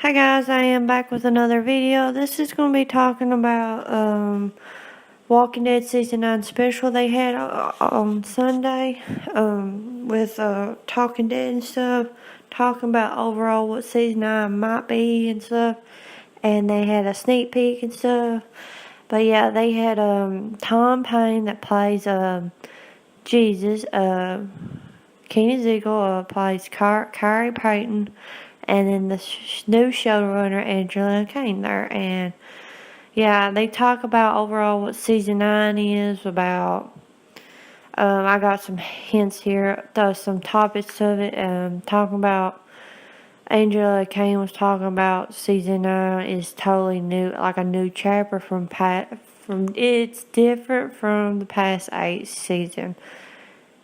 Hi guys, I am back with another video. This is going to be talking about Walking Dead Season 9 special they had on Sunday with Talking Dead and stuff, talking about overall what Season 9 might be and stuff, and they had a sneak peek and stuff. But yeah, they had Tom Payne that plays Jesus, Keenan Ziegler plays Carrie Payton, and then the new showrunner Angela Kane there. And yeah, they talk about overall what season 9 is about. I got some hints here, some topics of it. Talking about Angela Kane was talking about season 9 is totally new, like a new chapter from it's different from the past 8 season.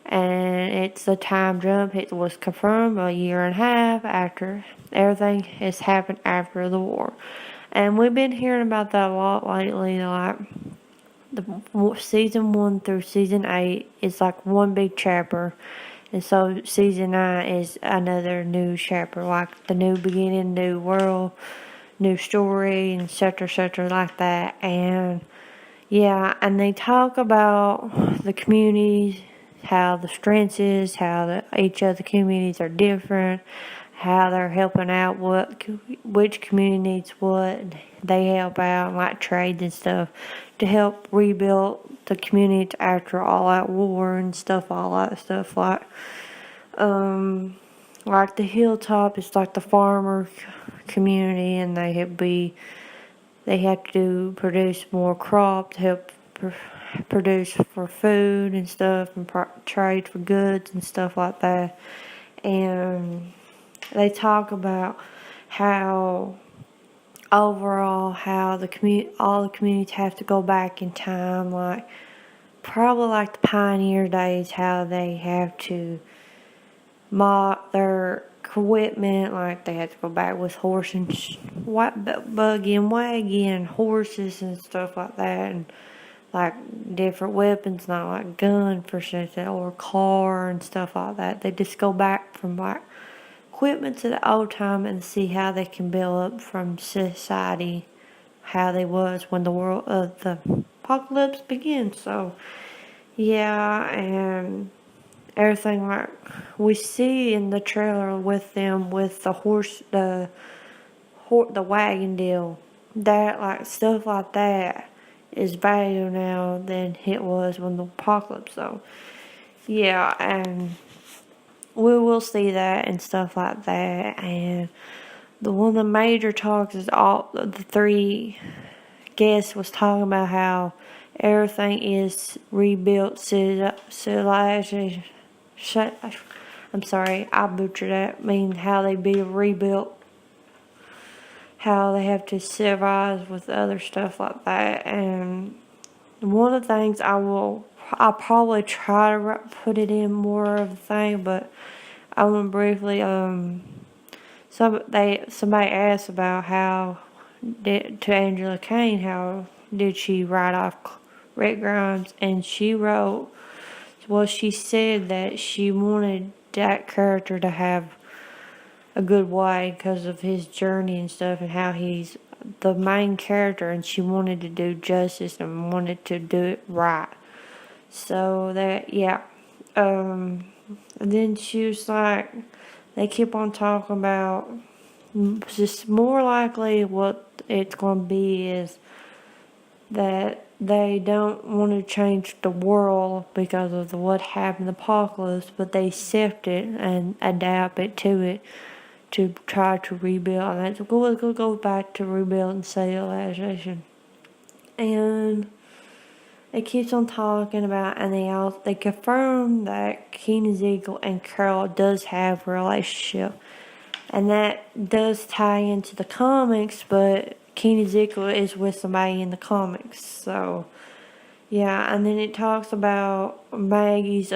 And it's a time jump. It was confirmed a year and a half after everything has happened after the war. And we've been hearing about that a lot lately. Like the season 1 through season 8 is like one big chapter, and so season 9 is another new chapter, like the new beginning, new world, new story, and etc. like that. And yeah, and they talk about the communities, how the strengths is, how each of the communities are different, how they're helping out, which community needs what. They help out, like trades and stuff, to help rebuild the community after all that war and stuff, all that stuff. Like the hilltop is like the farmer community, and they have to produce more crop to help produce for food and stuff, and trade for goods and stuff like that. And they talk about how overall how all the communities have to go back in time, like probably like the pioneer days, how they have to mod their equipment, like they have to go back with horse and buggy and wagon and horses and stuff like that, and like different weapons, not like gun for instance, or car and stuff like that. They just go back from like equipment to the old time and see how they can build up from society, how they was when the world of the apocalypse begins. So yeah, and everything like we see in the trailer with them with the the wagon deal, that like stuff like that is better now than it was when the apocalypse. So yeah, and we will see that and stuff like that. And the one of the major talks is all the three guests was talking about how everything is rebuilt civilization. I'm sorry, I butchered that. I mean, how they be rebuilt, how they have to survive with other stuff like that. And one of the things I'll probably try to put it in more of the thing, but I want to briefly somebody asked about how to Angela Kane, how did she write off Rick Grimes, and she wrote, well, she said that she wanted that character to have a good way because of his journey and stuff, and how he's the main character, and she wanted to do justice and wanted to do it right. So that, yeah. And then she was like, they keep on talking about just more likely what it's going to be is that they don't want to change the world because of what happened in the apocalypse, but they accept it and adapt it to try to rebuild. And that's go back to rebuilding civilization. And it keeps on talking about, and they confirm that Keenan Ziegler and Carol does have a relationship, and that does tie into the comics. But Keenan Ziegler is with somebody in the comics, so yeah. And then it talks about Maggie's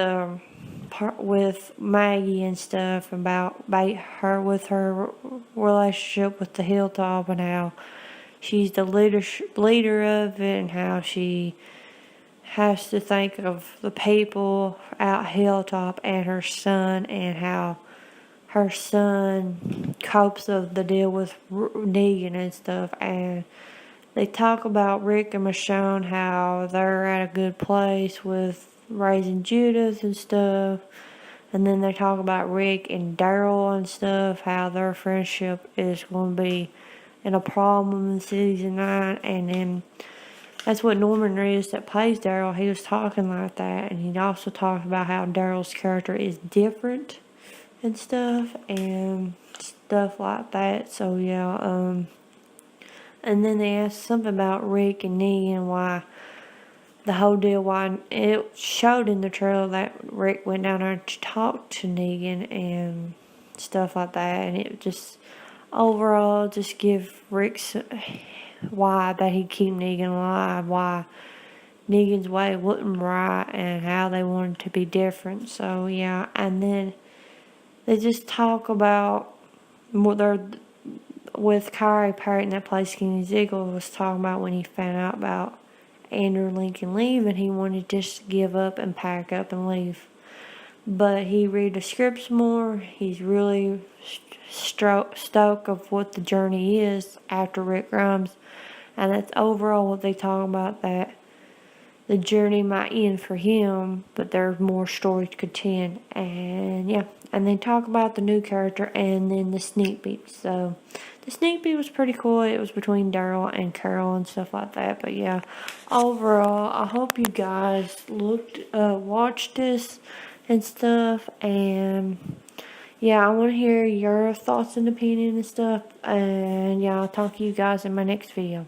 part with Maggie and stuff, about her with her relationship with the Hilltop, and how she's the leader of it, and how she has to think of the people out Hilltop and her son, and how her son copes of the deal with Negan and stuff. And they talk about Rick and Michonne, how they're at a good place with raising Judith and stuff. And then they talk about Rick and Daryl and stuff, how their friendship is going to be in a problem in season 9. And then that's what Norman Reedus that plays Daryl, he was talking like that. And he also talked about how Daryl's character is different and stuff like that. So yeah, and then they asked something about Rick and Negan, why the whole deal, why it showed in the trailer that Rick went down there to talk to Negan and stuff like that, and it just overall just give Rick's why that he'd keep Negan alive, why Negan's way wasn't right, and how they wanted to be different. So yeah, and then they just talk about what they're with Kyrie Payton that plays Skinny Ziegler was talking about when he found out about Andrew Lincoln leaving, he wanted to just give up and pack up and leave. But he read the scripts more. He's really stoked of what the journey is after Rick Grimes. And that's overall what they talk about, that the journey might end for him, but there's more story to contend. And yeah, and they talk about the new character and then the sneak peek. So the sneak peek was pretty cool. It was between Daryl and Carol and stuff like that. But yeah, overall, I hope you guys watched this and stuff. And yeah, I want to hear your thoughts and opinion and stuff. And yeah, I'll talk to you guys in my next video.